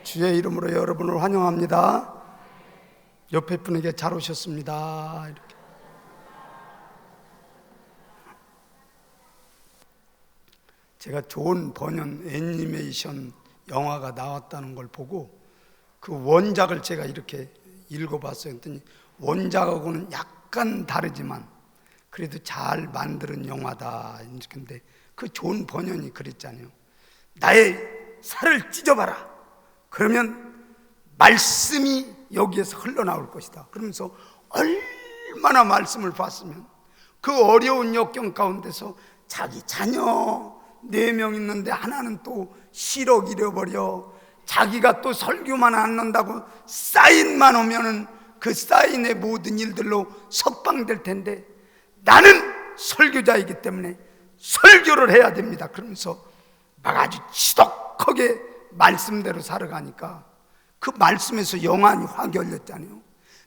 주의 이름으로 여러분을 환영합니다. 옆에 분에게 잘 오셨습니다. 이렇게. 제가 좋은 번연 애니메이션 영화가 나왔다는 걸 보고 그 원작을 제가 이렇게 읽어봤어요. 그랬더니 원작하고는 약간 다르지만 그래도 잘 만드는 영화다. 근데 그 좋은 번연이 그랬잖아요. 나의 살을 찢어봐라. 그러면 말씀이 여기에서 흘러나올 것이다. 그러면서 얼마나 말씀을 봤으면 그 어려운 역경 가운데서 자기 자녀 4명 있는데 하나는 또 실억 잃어버려. 자기가 또 설교만 안 한다고 사인만 오면은 그 사인의 모든 일들로 석방될 텐데 나는 설교자이기 때문에 설교를 해야 됩니다. 그러면서 막 아주 지독하게 말씀대로 살아가니까 그 말씀에서 영안이 확 열렸잖아요.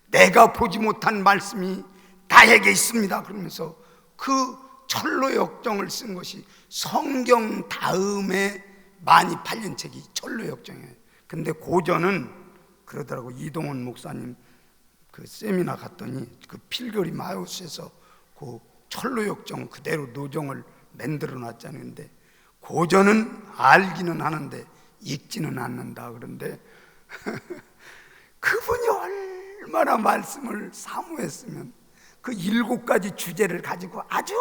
내가 보지 못한 말씀이 나에게 있습니다. 그러면서 그 철로 역정을 쓴 것이 성경 다음에 많이 팔린 책이 철로 역정이에요. 근데 고전은 그러더라고. 이동원 목사님 그 세미나 갔더니 그 필거리 마우스에서 그 철로 역정 그대로 노정을 만들어 놨잖아요. 근데 고전은 알기는 하는데 읽지는 않는다. 그런데 그분이 얼마나 말씀을 사모했으면 그 7가지 주제를 가지고 아주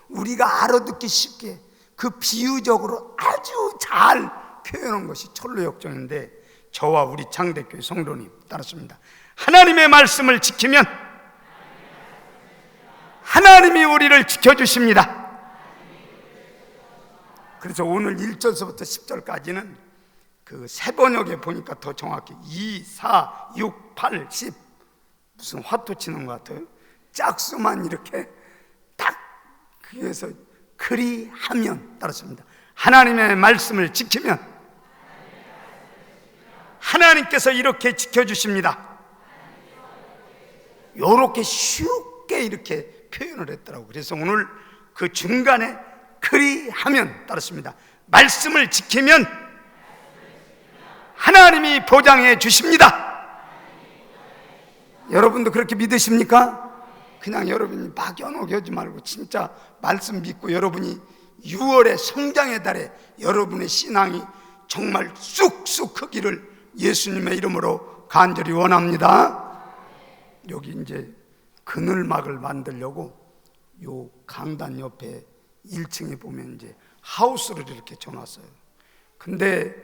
우리가 알아듣기 쉽게 그 비유적으로 아주 잘 표현한 것이 철로 역정인데 저와 우리 창대교회 성도님 따랐습니다. 하나님의 말씀을 지키면 하나님이 우리를 지켜주십니다. 그래서 오늘 1절서부터 10절까지는 그 세번역에 보니까 더 정확히 2, 4, 6, 8, 10 무슨 화투 치는 것 같아요. 짝수만 이렇게 딱 그래서 그리하면 따랐습니다. 하나님의 말씀을 지키면 하나님께서 이렇게 지켜주십니다. 이렇게 쉽게 이렇게 표현을 했더라고요. 그래서 오늘 그 중간에 그리하면 따랐습니다. 말씀을 지키면 하나님이 보장해 주십니다. 여러분도 그렇게 믿으십니까? 그냥 여러분이 막연하게 하지 말고 진짜 말씀 믿고 여러분이 6월의 성장의 달에 여러분의 신앙이 정말 쑥쑥 크기를 예수님의 이름으로 간절히 원합니다. 여기 이제 그늘막을 만들려고 요 강단 옆에 1층에 보면 이제 하우스를 이렇게 쳐놨어요. 근데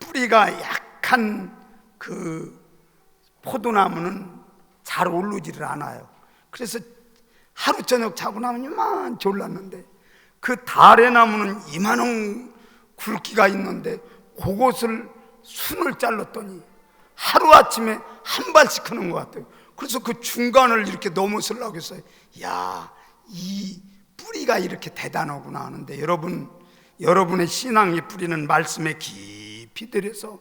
뿌리가 약한 그 포도나무는 잘 오르지를 않아요. 그래서 하루 저녁 자고 나면 이만 졸랐는데 그 다래나무는 이만한 굵기가 있는데 그것을 순을 잘랐더니 하루아침에 한 발씩 크는 것 같아요. 그래서 그 중간을 이렇게 넘어서려고 했어요. 야, 이 뿌리가 이렇게 대단하구나 하는데 여러분의 신앙의 뿌리는 말씀에 깊이 들여서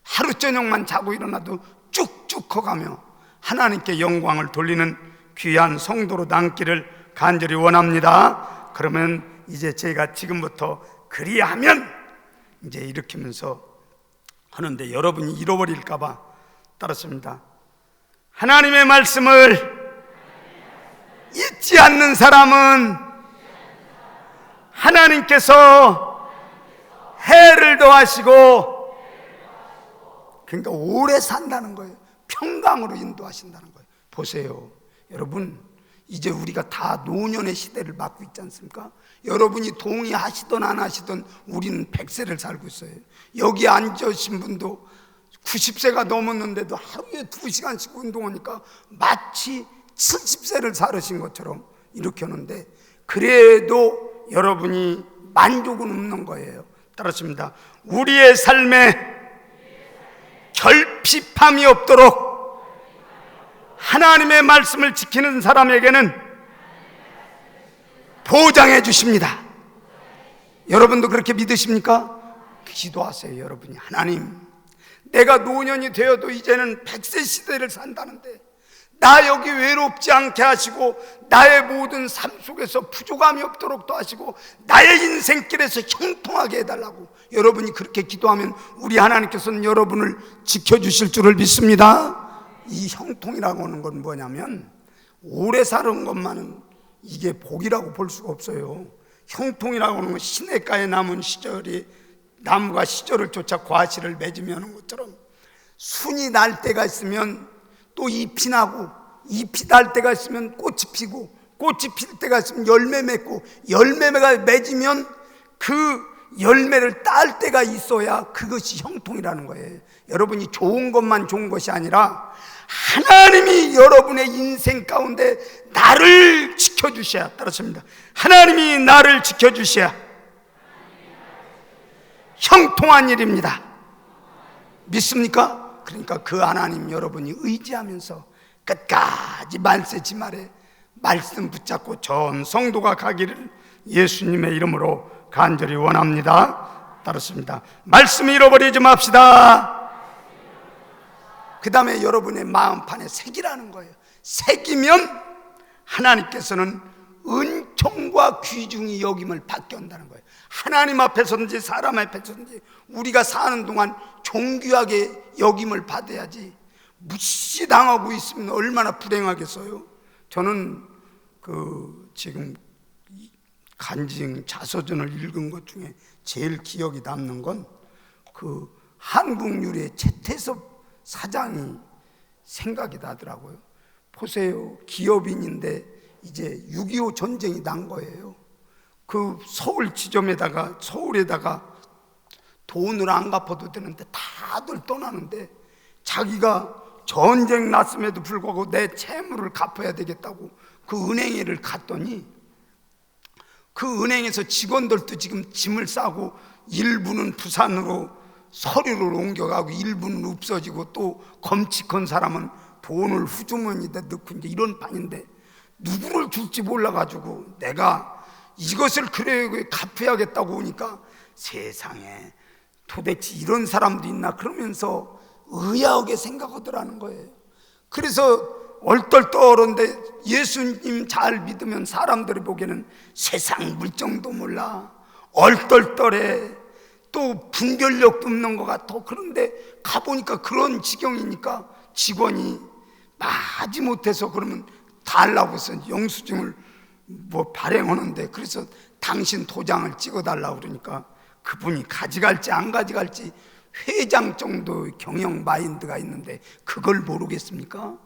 하루 저녁만 자고 일어나도 쭉쭉 커가며 하나님께 영광을 돌리는 귀한 성도로 남기를 간절히 원합니다. 그러면 이제 제가 지금부터 그리하면 이제 이렇게 하면서 하는데 여러분이 잃어버릴까봐 따랐습니다. 하나님의 말씀을 잊지 않는 사람은 하나님께서 해를 더하시고 그러니까 오래 산다는 거예요. 평강으로 인도하신다는 거예요. 보세요 여러분, 이제 우리가 다 노년의 시대를 맞고 있지 않습니까? 여러분이 동의하시든 안 하시든 우리는 100세를 살고 있어요. 여기 앉으신 분도 90세가 넘었는데도 하루에 2시간씩 운동하니까 마치 70세를 살으신 것처럼 이렇게 하는데 그래도 여러분이 만족은 없는 거예요. 따랐습니다. 우리의 삶에 결핍함이 없도록 하나님의 말씀을 지키는 사람에게는 보장해 주십니다. 여러분도 그렇게 믿으십니까? 기도하세요. 여러분이 하나님, 내가 노년이 되어도 이제는 100세 시대를 산다는데 나 여기 외롭지 않게 하시고 나의 모든 삶 속에서 부족함이 없도록도 하시고 나의 인생길에서 형통하게 해달라고 여러분이 그렇게 기도하면 우리 하나님께서는 여러분을 지켜주실 줄을 믿습니다. 이 형통이라고 하는 건 뭐냐면 오래 사는 것만은 이게 복이라고 볼 수가 없어요. 형통이라고 하는 건 시냇가에 남은 시절이 나무가 시절을 쫓아 과실을 맺으며 하는 것처럼 순이 날 때가 있으면 또 잎이 나고, 잎이 날 때가 있으면 꽃이 피고, 꽃이 필 때가 있으면 열매 맺고, 열매가 맺으면 그 열매를 딸 때가 있어야 그것이 형통이라는 거예요. 여러분이 좋은 것만 좋은 것이 아니라 하나님이 여러분의 인생 가운데 나를 지켜주셔야, 따랐습니다. 하나님이 나를 지켜주셔야 형통한 일입니다. 믿습니까? 그러니까 그 하나님 여러분이 의지하면서 끝까지 말세지 말에 말씀 붙잡고 전 성도가 가기를 예수님의 이름으로 간절히 원합니다. 따랐습니다. 말씀 잃어버리지 맙시다. 그 다음에 여러분의 마음판에 새기라는 거예요. 새기면 하나님께서는 은총과 귀중히 여김을 받게 한다는 거예요. 하나님 앞에서든지 사람 앞에서든지 우리가 사는 동안 존귀하게 여김을 받아야지 무시당하고 있으면 얼마나 불행하겠어요. 저는 지금 간증 자서전을 읽은 것 중에 제일 기억이 남는 건 한국유리의 최태섭 사장이 생각이 나더라고요. 보세요, 기업인인데 이제 6.25 전쟁이 난 거예요. 그 서울에다가 돈을 안 갚아도 되는데 다들 떠나는데 자기가 전쟁 났음에도 불구하고 내 채무를 갚아야 되겠다고 그 은행에를 갔더니 그 은행에서 직원들도 지금 짐을 싸고 일부는 부산으로 서류를 옮겨가고 일부는 없어지고 또 검칙한 사람은 돈을 후주머니에 넣고 이제 이런 판인데 누구를 줄지 몰라가지고 내가 이것을 그래 갚아야겠다고 하니까 세상에 도대체 이런 사람도 있나 그러면서 의아하게 생각하더라는 거예요. 그래서 얼떨떨한데 예수님 잘 믿으면 사람들이 보기에는 세상 물정도 몰라, 얼떨떨해, 또 분별력도 없는 것 같아. 그런데 가보니까 그런 지경이니까 직원이 마지 못해서 그러면 달라고 해서 영수증을 발행하는데, 그래서 당신 도장을 찍어달라고 그러니까 그분이 가져갈지 안 가져갈지 회장 정도의 경영 마인드가 있는데 그걸 모르겠습니까?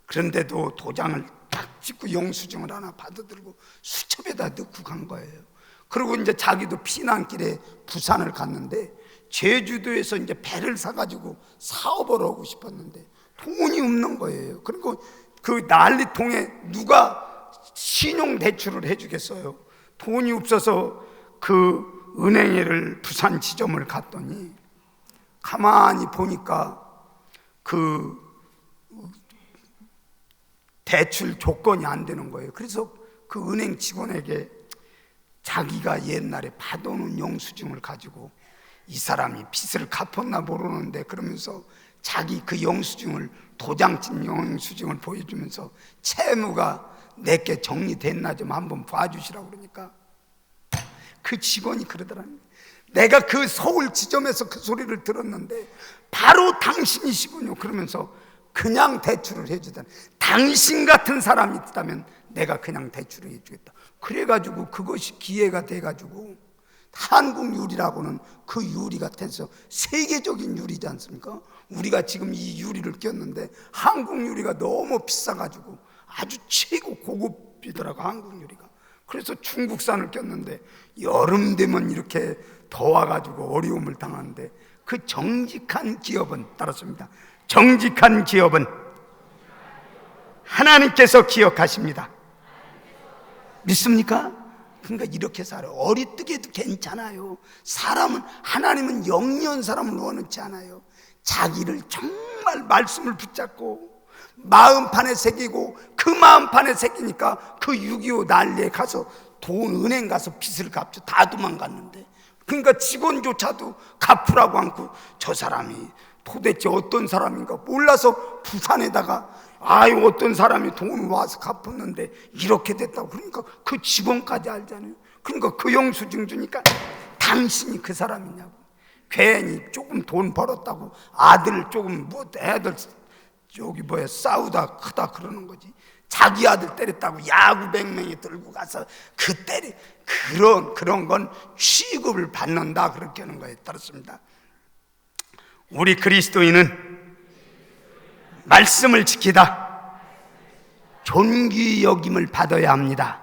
그런데도 도장을 딱 찍고 영수증을 하나 받아들고 수첩에다 넣고 간 거예요. 그리고 이제 자기도 피난길에 부산을 갔는데 제주도에서 이제 배를 사가지고 사업을 하고 싶었는데 돈이 없는 거예요. 그리고 그 난리통에 누가 신용대출을 해주겠어요? 돈이 없어서 그 은행에를 부산 지점을 갔더니 가만히 보니까 그 대출 조건이 안 되는 거예요. 그래서 그 은행 직원에게 자기가 옛날에 받아놓은 영수증을 가지고 이 사람이 빚을 갚았나 모르는데 그러면서 자기 그 영수증을 도장찐 영수증을 보여주면서 채무가 내게 정리됐나 좀 한번 봐주시라고 그러니까 그 직원이 그러더라는 거예요. 내가 그 서울 지점에서 그 소리를 들었는데 바로 당신이시군요. 그러면서 그냥 대출을 해주다니, 당신 같은 사람이 있다면 내가 그냥 대출을 해주겠다. 그래가지고 그것이 기회가 돼가지고 한국유리라고는 그 유리 같아서 세계적인 유리지 않습니까? 우리가 지금 이 유리를 꼈는데 한국유리가 너무 비싸가지고 아주 최고 고급이더라고 한국유리가. 그래서 중국산을 꼈는데 여름 되면 이렇게 더워가지고 어려움을 당하는데 그 정직한 기업은, 따랐습니다, 정직한 기업은 하나님께서 기억하십니다. 믿습니까? 그러니까 이렇게 살아요. 어리뜨게도 괜찮아요. 하나님은 영리한 사람을 원하지 않아요. 자기를 정말 말씀을 붙잡고 마음판에 새기고 그 마음판에 새기니까 그 6.25 난리에 가서 은행 가서 빚을 갚죠. 다 도망갔는데, 그러니까 직원조차도 갚으라고 않고 저 사람이 도대체 어떤 사람인가 몰라서 부산에다가 어떤 사람이 돈을 와서 갚았는데 이렇게 됐다고. 그러니까 그 직원까지 알잖아요. 그러니까 그 영수증 주니까 당신이 그 사람이냐고. 괜히 조금 돈 벌었다고 아들 조금 뭐 애들 싸우다 크다 그러는 거지. 자기 아들 때렸다고 야구 100명이 들고 가서 그런 건 취급을 받는다 그렇게 하는 거에 따랐습니다. 우리 그리스도인은 말씀을 지키다 존귀 여김을 받아야 합니다.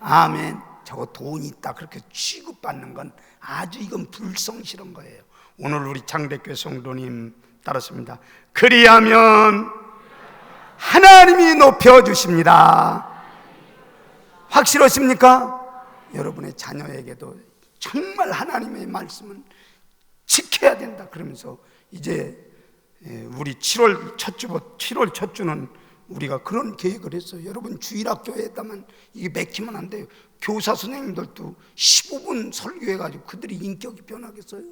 아멘. 저거 돈이 있다 그렇게 취급받는 건 아주 이건 불성실한 거예요. 오늘 우리 장대교회 성도님 따랐습니다. 그리하면 하나님이 높여주십니다. 확실하십니까? 여러분의 자녀에게도 정말 하나님의 말씀은 지켜야 된다 그러면서 이제 우리 7월 첫 주는 우리가 그런 계획을 했어요. 여러분 주일학교에다만 이게 맥히면 안 돼요. 교사 선생님들도 15분 설교해가지고 그들이 인격이 변하겠어요?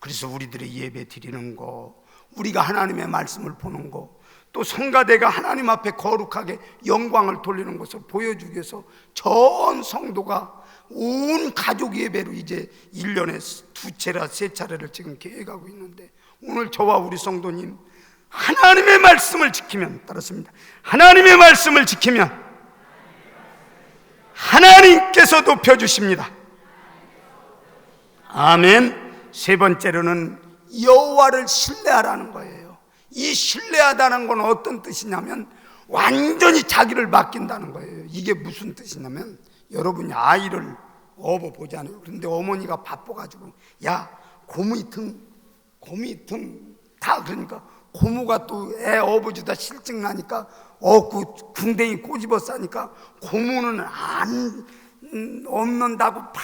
그래서 우리들의 예배 드리는 거, 우리가 하나님의 말씀을 보는 거, 또 성가대가 하나님 앞에 거룩하게 영광을 돌리는 것을 보여주기 위해서 전 성도가 온 가족 예배로 이제 1년에 2차례, 3차례를 지금 계획하고 있는데, 오늘 저와 우리 성도님 하나님의 말씀을 지키면 따랐습니다. 하나님의 말씀을 지키면 하나님께서 높여주십니다. 아멘. 세 번째로는 여호와를 신뢰하라는 거예요. 이 신뢰하다는 건 어떤 뜻이냐면 완전히 자기를 맡긴다는 거예요. 이게 무슨 뜻이냐면 여러분이 아이를 업어보잖아요. 그런데 어머니가 바빠가지고 야 고무이 등 다 그러니까 고무가 또 애 업어주다 실증 나니까 궁뎅이 꼬집어 싸니까 고무는 안 없는다고 팍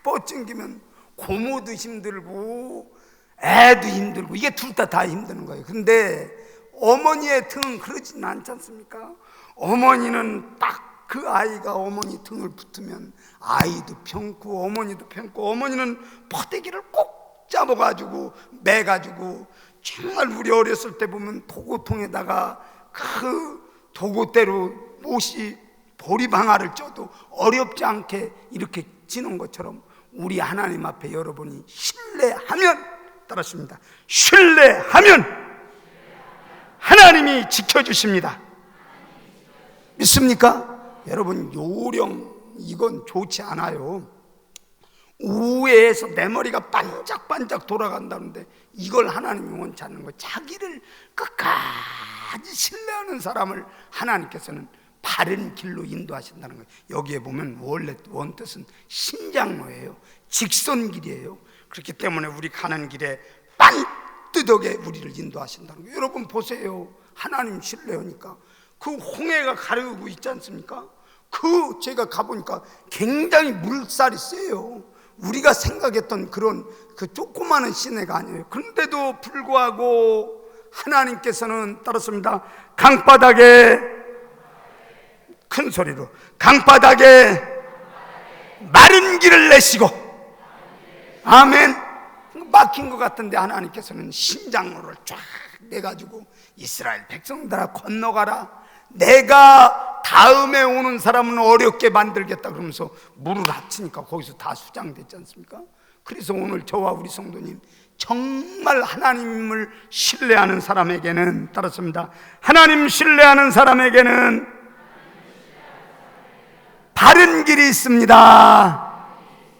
뻗증기면 고모도 힘들고 애도 힘들고 이게 둘 다 힘드는 거예요. 근데 어머니의 등은 그러진 않지 않습니까? 어머니는 딱 그 아이가 어머니 등을 붙으면 아이도 편고 어머니도 편고, 어머니는 포대기를 꼭 잡아가지고 매가지고 정말 우리 어렸을 때 보면 도구통에다가 그 도구대로 못이 보리방아를 쪄도 어렵지 않게 이렇게 찌는 것처럼 우리 하나님 앞에 여러분이 신뢰하면 따랐습니다. 신뢰하면 하나님이 지켜주십니다. 믿습니까? 여러분 요령 이건 좋지 않아요. 우회해서 내 머리가 반짝반짝 돌아간다는데 이걸 하나님이 원치 않는 거예요. 자기를 끝까지 신뢰하는 사람을 하나님께서는 바른 길로 인도하신다는 거예요. 여기에 보면 원래 원뜻은 신장로예요. 직선길이에요. 그렇기 때문에 우리 가는 길에 반듯하게 우리를 인도하신다는 거예요. 여러분 보세요. 하나님 신뢰하니까 그 홍해가 가르고 있지 않습니까? 제가 가보니까 굉장히 물살이 세요. 우리가 생각했던 그런 그 조그마한 시내가 아니에요. 그런데도 불구하고 하나님께서는 따랐습니다. 강바닥에 큰 소리로 강바닥에 마른 길을 내시고, 아멘. 막힌 것 같은데 하나님께서는 신장로를 쫙 내가지고 이스라엘 백성들아 건너가라. 내가 다음에 오는 사람은 어렵게 만들겠다 그러면서 물을 합치니까 거기서 다 수장됐지 않습니까? 그래서 오늘 저와 우리 성도님 정말 하나님을 신뢰하는 사람에게는 따랐습니다. 하나님 신뢰하는 사람에게는 바른 길이 있습니다.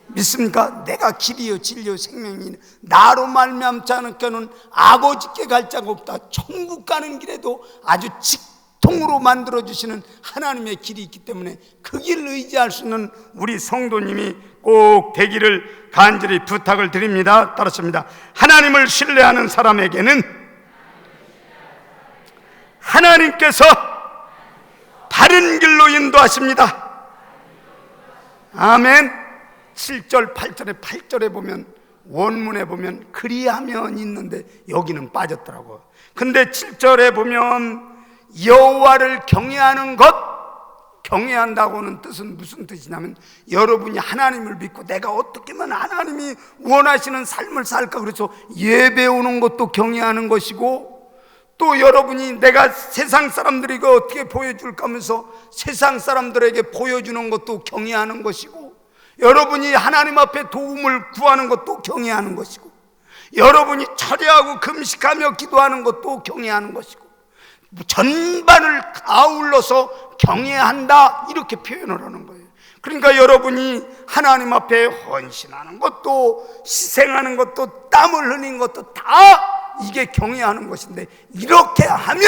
믿습니까? 내가 길이요 진리요 생명이니 나로 말미암지 않을까는 아버지께 갈 자가 없다. 천국 가는 길에도 아주 직통으로 만들어주시는 하나님의 길이 있기 때문에 그 길을 의지할 수 있는 우리 성도님이 꼭 되기를 간절히 부탁을 드립니다. 따랐습니다. 하나님을 신뢰하는 사람에게는 하나님께서 바른 길로 인도하십니다. 아멘. 7절 8절에 보면 원문에 보면 그리하면 있는데 여기는 빠졌더라고요. 근데 7절에 보면 여호와를 경외하는 것, 경외한다고는 뜻은 무슨 뜻이냐면 여러분이 하나님을 믿고 내가 어떻게 하면 하나님이 원하시는 삶을 살까 그래서 예배 오는 것도 경외하는 것이고, 또 여러분이 내가 세상 사람들이 어떻게 보여줄까 하면서 세상 사람들에게 보여주는 것도 경외하는 것이고, 여러분이 하나님 앞에 도움을 구하는 것도 경외하는 것이고, 여러분이 철회하고 금식하며 기도하는 것도 경외하는 것이고, 전반을 아울러서 경외한다, 이렇게 표현을 하는 거예요. 그러니까 여러분이 하나님 앞에 헌신하는 것도, 희생하는 것도, 땀을 흘리는 것도 다 이게 경외하는 것인데, 이렇게 하면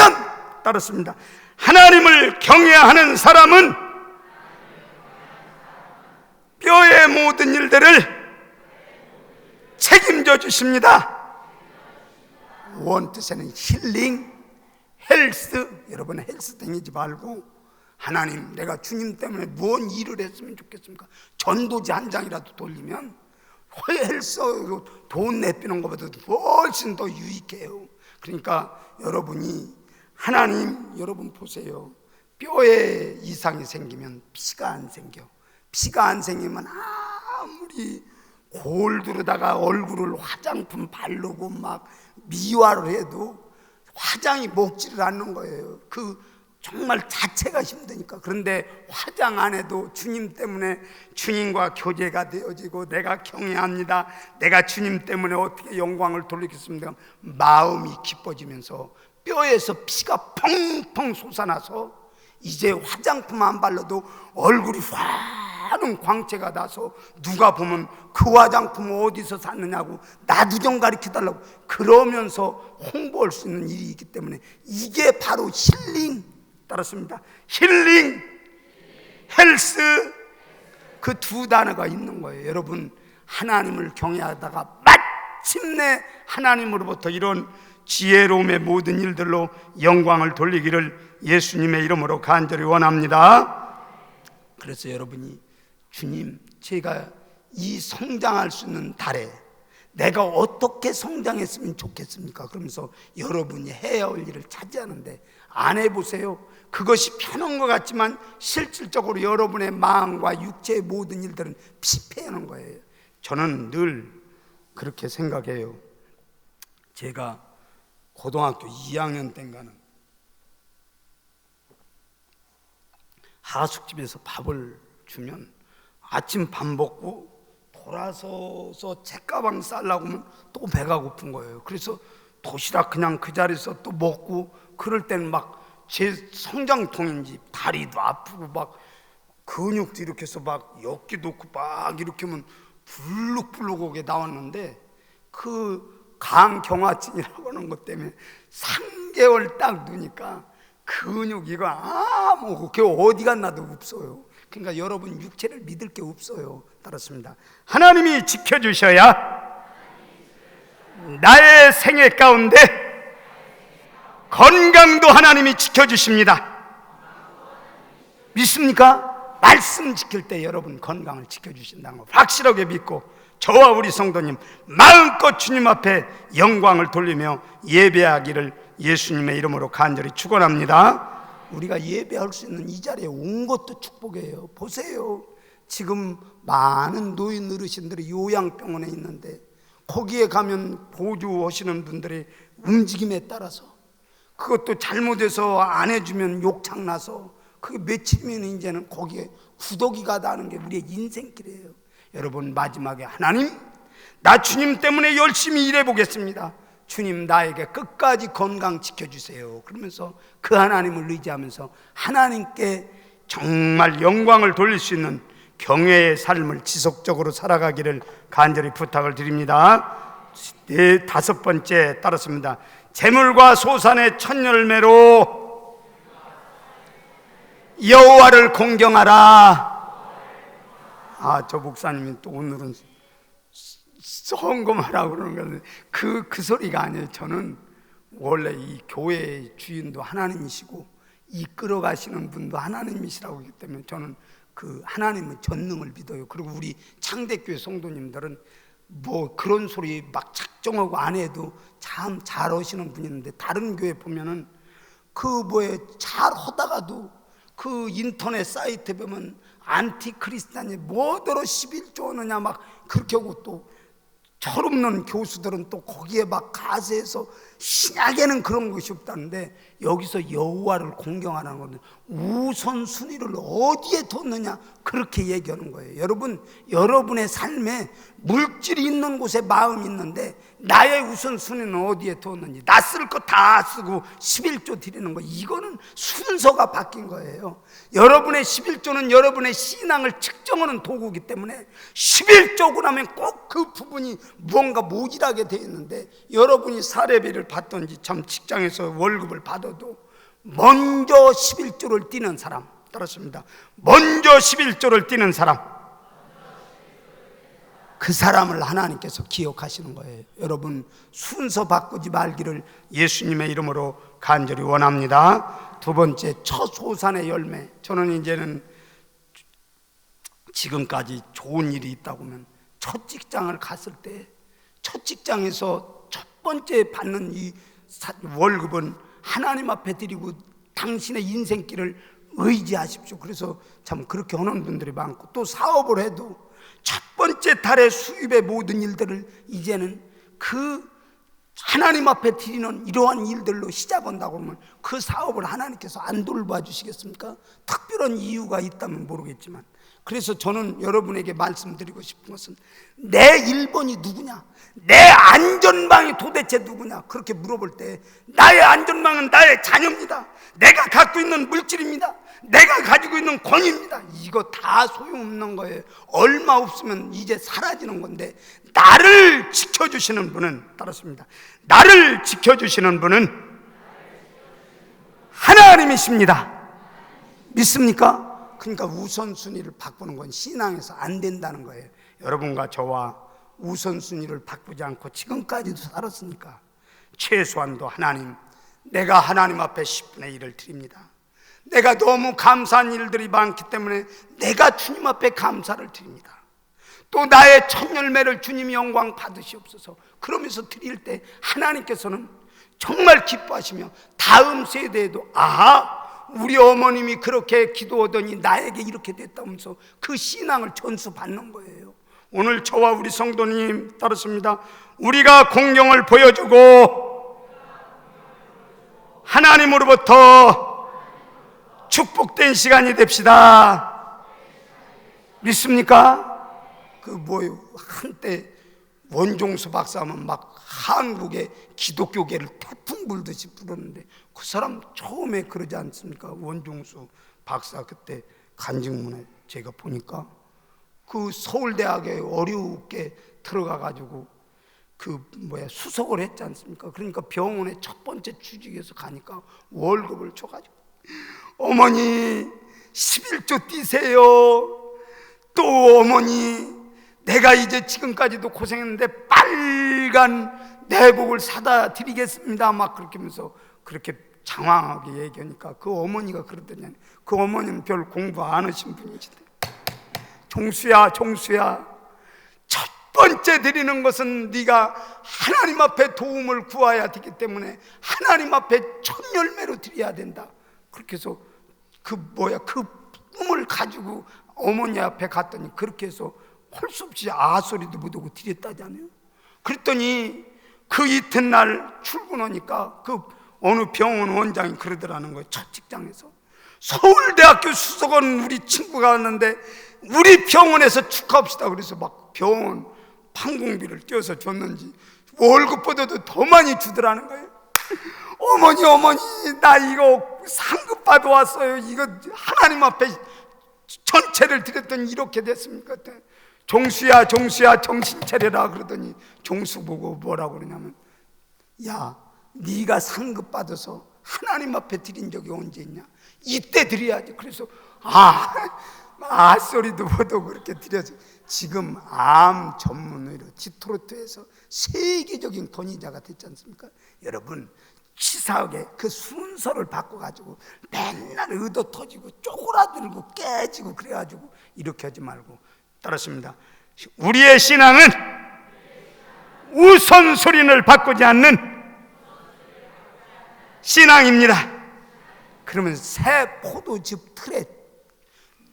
따랐습니다. 하나님을 경외하는 사람은 뼈의 모든 일들을 책임져 주십니다. 원 뜻에는 힐링, 헬스, 여러분 헬스 댕기지 말고, 하나님 내가 주님 때문에 무슨 일을 했으면 좋겠습니까? 전도지 한 장이라도 돌리면 헬스 돈 내피는 것보다 훨씬 더 유익해요. 그러니까 여러분이 하나님, 여러분 보세요. 뼈에 이상이 생기면 피가 안 생겨. 피가 안 생기면 아무리 골두르다가 얼굴을 화장품 바르고 막 미화를 해도 화장이 먹지를 않는 거예요. 그 정말 자체가 힘드니까. 그런데 화장 안 해도 주님 때문에 주님과 교제가 되어지고, 내가 경외합니다, 내가 주님 때문에 어떻게 영광을 돌리겠습니까? 마음이 기뻐지면서 뼈에서 피가 펑펑 솟아나서 이제 화장품 안 발라도 얼굴이 환한 광채가 나서 누가 보면 그 화장품 어디서 샀느냐고 나도 좀 가르쳐달라고 그러면서 홍보할 수 있는 일이 있기 때문에 이게 바로 힐링, 따랐습니다. 힐링, 헬스, 그 두 단어가 있는 거예요. 여러분, 하나님을 경외하다가 마침내 하나님으로부터 이런 지혜로움의 모든 일들로 영광을 돌리기를 예수님의 이름으로 간절히 원합니다. 그래서 여러분이 주님, 제가 이 성장할 수 있는 달에 내가 어떻게 성장했으면 좋겠습니까? 그러면서 여러분이 해야 할 일을 차지하는데 안 해보세요. 그것이 편한 것 같지만 실질적으로 여러분의 마음과 육체의 모든 일들은 피폐하는 거예요. 저는 늘 그렇게 생각해요. 제가 고등학교 2학년 때인가는 하숙집에서 밥을 주면 아침 밥 먹고 돌아서서 책가방 싸려고 하면 또 배가 고픈 거예요. 그래서 도시락 그냥 그 자리에서 또 먹고, 그럴 때는 막 제 성장통인지 다리도 아프고 막 근육도 이렇게 해서 막 엮기도 없고 막 이렇게 하면 불룩불룩하게 나왔는데, 그 간경화증이라고 하는 것 때문에 3개월 딱 누니까 근육 이거 아무 그 어디 갔나도 없어요. 그러니까 여러분 육체를 믿을 게 없어요. 따랐습니다. 하나님이 지켜주셔야 나의 생애 가운데 건강도 하나님이 지켜주십니다. 믿습니까? 말씀 지킬 때 여러분 건강을 지켜주신다는 거 확실하게 믿고, 저와 우리 성도님 마음껏 주님 앞에 영광을 돌리며 예배하기를 예수님의 이름으로 간절히 축원합니다. 우리가 예배할 수 있는 이 자리에 온 것도 축복이에요. 보세요. 지금 많은 노인 어르신들이 요양병원에 있는데 거기에 가면 보조하시는 분들의 움직임에 따라서 그것도 잘못해서 안 해주면 욕창 나서 그게 며칠이면 이제는 거기에 구더기가 나는 게 우리의 인생길이에요. 여러분, 마지막에 하나님, 나 주님 때문에 열심히 일해보겠습니다. 주님, 나에게 끝까지 건강 지켜주세요. 그러면서 그 하나님을 의지하면서 하나님께 정말 영광을 돌릴 수 있는 경외의 삶을 지속적으로 살아가기를 간절히 부탁을 드립니다. 네, 다섯 번째 따랐습니다. 재물과 소산의 첫 열매로 여호와를 공경하라. 저 목사님이 또 오늘은 성금하라고 그러는 건데 그 소리가 아니에요. 저는 원래 이 교회의 주인도 하나님이시고 이끌어 가시는 분도 하나님이시라고 하기 때문에 저는 그 하나님의 전능을 믿어요. 그리고 우리 창대교회 성도님들은 뭐 그런 소리 막 작정하고 안 해도 참 잘 하시는 분이 있는데, 다른 교회 보면은 잘 하다가도 그 인터넷 사이트에 보면 안티크리스찬이 뭐더러 11조 하느냐 막 그렇게 하고, 또 철없는 교수들은 또 거기에 막 가세해서 신약에는 그런 것이 없다는데 여기서 여호와를 공경하는 건데 우선순위를 어디에 뒀느냐 그렇게 얘기하는 거예요. 여러분, 여러분의 삶에 물질이 있는 곳에 마음이 있는데 나의 우선순위는 어디에 두었는지, 나 쓸 거 다 쓰고 11조 드리는 거, 이거는 순서가 바뀐 거예요. 여러분의 11조는 여러분의 신앙을 측정하는 도구이기 때문에 11조고 나면 꼭 그 부분이 무언가 모질하게 되어 있는데, 여러분이 사례비를 받든지 참 직장에서 월급을 받아도 먼저 11조를 띄는 사람, 따랐습니다. 먼저 11조를 띄는 사람, 그 사람을 하나님께서 기억하시는 거예요. 여러분, 순서 바꾸지 말기를 예수님의 이름으로 간절히 원합니다. 두 번째, 처소산의 열매. 저는 이제는 지금까지 좋은 일이 있다고 하면 첫 직장을 갔을 때, 첫 직장에서 첫 번째 받는 이 월급은 하나님 앞에 드리고 당신의 인생길을 의지하십시오. 그래서 참 그렇게 하는 분들이 많고, 또 사업을 해도 첫 번째 달의 수입의 모든 일들을 이제는 그 하나님 앞에 드리는 이러한 일들로 시작한다고 하면 그 사업을 하나님께서 안 돌봐주시겠습니까? 특별한 이유가 있다면 모르겠지만, 그래서 저는 여러분에게 말씀드리고 싶은 것은, 내 1번이 누구냐? 내 안전망이 도대체 누구냐? 그렇게 물어볼 때, 나의 안전망은 나의 자녀입니다. 내가 갖고 있는 물질입니다. 내가 가지고 있는 권위입니다. 이거 다 소용없는 거예요. 얼마 없으면 이제 사라지는 건데, 나를 지켜주시는 분은, 따랐습니다, 나를 지켜주시는 분은 하나님이십니다. 믿습니까? 그러니까 우선순위를 바꾸는 건 신앙에서 안 된다는 거예요. 여러분과 저와 우선순위를 바꾸지 않고 지금까지도 살았으니까 최소한도 하나님, 내가 하나님 앞에 10분의 1을 드립니다. 내가 너무 감사한 일들이 많기 때문에 내가 주님 앞에 감사를 드립니다. 또 나의 첫 열매를 주님이 영광 받으시옵소서. 그러면서 드릴 때 하나님께서는 정말 기뻐하시며 다음 세대에도, 아하, 우리 어머님이 그렇게 기도하더니 나에게 이렇게 됐다면서 그 신앙을 전수받는 거예요. 오늘 저와 우리 성도님, 따르습니다, 우리가 공경을 보여주고 하나님으로부터 축복된 시간이 됩시다. 믿습니까? 그 뭐요, 한때 원종수 박사 하면 막 한국의 기독교계를 태풍 불듯이 불었는데, 그 사람 처음에 그러지 않습니까? 원종수 박사 그때 간증문에 제가 보니까 그 서울대학에 어렵게 들어가가지고 수석을 했지 않습니까? 그러니까 병원에 첫 번째 취직해서 가니까 월급을 줘가지고, 어머니 11조 띄세요. 또 어머니, 내가 이제 지금까지도 고생했는데 빨간 내복을 사다 드리겠습니다. 막 그렇게 하면서 그렇게 장황하게 얘기하니까 그 어머니가 그러더니, 그 어머니는 별 공부 안 하신 분이시대. 종수야, 종수야, 첫 번째 드리는 것은 네가 하나님 앞에 도움을 구해야 되기 때문에 하나님 앞에 첫 열매로 드려야 된다. 그렇게 해서 그 꿈을 가지고 어머니 앞에 갔더니 그렇게 해서 할 수 없이 아소리도 못하고 드렸다잖아요. 그랬더니 그 이튿날 출근하니까 그 어느 병원 원장이 그러더라는 거예요. 첫 직장에서 서울대학교 수석원 우리 친구가 왔는데 우리 병원에서 축하합시다. 그래서 막 병원 판공비를 떼어서 줬는지 월급보다도 더 많이 주더라는 거예요. 어머니, 나 이거 상급 받아왔어요. 이거 하나님 앞에 전체를 드렸더니 이렇게 됐습니까? 종수야, 정신 차려라. 그러더니 종수 보고 뭐라고 그러냐면, 야, 네가 상급 받아서 하나님 앞에 드린 적이 언제 있냐? 이때 드려야지. 그래서 소리도 못하고 그렇게 드려서 지금 암 전문의로 디트로이트에서 세계적인 권위자가 됐지 않습니까? 여러분, 치사하게 그 순서를 바꿔가지고 맨날 의도 터지고 쪼그라들고 깨지고 그래가지고 이렇게 하지 말고, 따랐습니다, 우리의 신앙은 우선순위를 바꾸지 않는 신앙입니다. 그러면 새 포도즙 틀에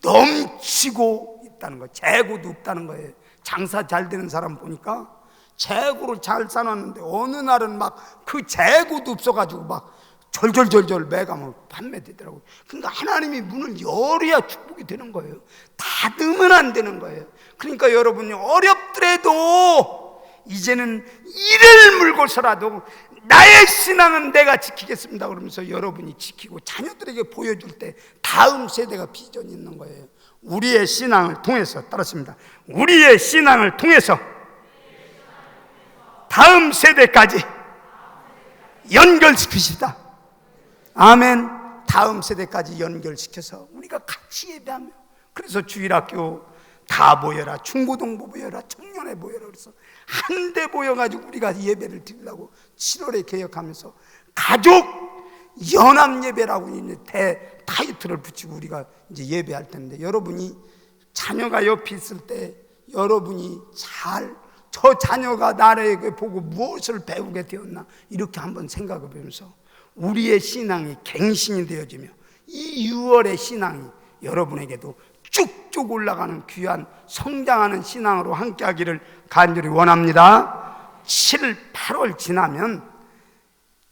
넘치고 있다는 거예요. 재고도 없다는 거예요. 장사 잘 되는 사람 보니까 재고를 잘 사놨는데 어느 날은 막 그 재고도 없어가지고 막 절절절절 매가면 판매되더라고요. 그러니까 하나님이 문을 열어야 축복이 되는 거예요. 닫으면 안 되는 거예요. 그러니까 여러분이 어렵더라도 이제는 이를 물고서라도 나의 신앙은 내가 지키겠습니다 그러면서 여러분이 지키고 자녀들에게 보여줄 때 다음 세대가 비전이 있는 거예요. 우리의 신앙을 통해서, 따랐습니다, 우리의 신앙을 통해서 다음 세대까지 연결시키시다. 아멘. 다음 세대까지 연결시켜서 우리가 같이 예배하며, 그래서 주일학교 다 모여라, 중고등부 모여라, 청년회 모여라, 그래서 한데 모여가지고 우리가 예배를 드리려고 7월에 개혁하면서 가족 연합 예배라고 이제 타이틀을 붙이고 우리가 이제 예배할 텐데, 여러분이 자녀가 옆에 있을 때 여러분이 저 자녀가 나에게 보고 무엇을 배우게 되었나 이렇게 한번 생각해 보면서 우리의 신앙이 갱신이 되어지며 이 6월의 신앙이 여러분에게도 쭉쭉 올라가는 귀한 성장하는 신앙으로 함께 하기를 간절히 원합니다. 7, 8월 지나면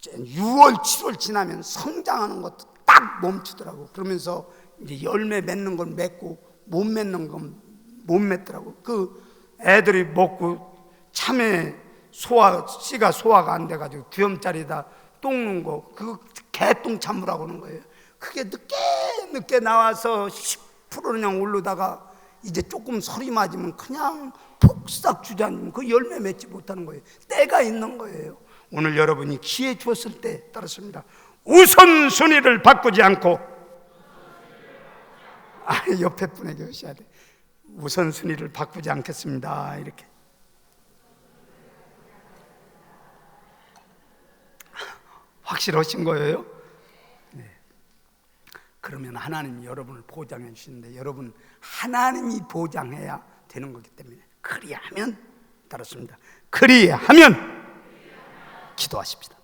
6월, 7월 지나면 성장하는 것도 딱 멈추더라고. 그러면서 이제 열매 맺는 건 맺고 못 맺는 건 못 맺더라고. 그 애들이 먹고 참외 씨가 소화가 안 돼가지고 두염짜리다 똥는 거, 그 개똥 참으라고 하는 거예요. 그게 늦게 나와서 10% 그냥 오르다가 이제 조금 설이 맞으면 그냥 폭삭 주저앉으면 그 열매 맺지 못하는 거예요. 때가 있는 거예요. 오늘 여러분이 기회 주었을 때, 따랐습니다, 우선순위를 바꾸지 않고, 옆에 분에게 하셔야 돼. 우선순위를 바꾸지 않겠습니다. 이렇게. 확실하신 거예요? 네. 그러면 하나님이 여러분을 보장해 주시는데, 여러분 하나님이 보장해야 되는 거기 때문에, 그리하면, 따랐습니다, 그리하면 기도하십시다.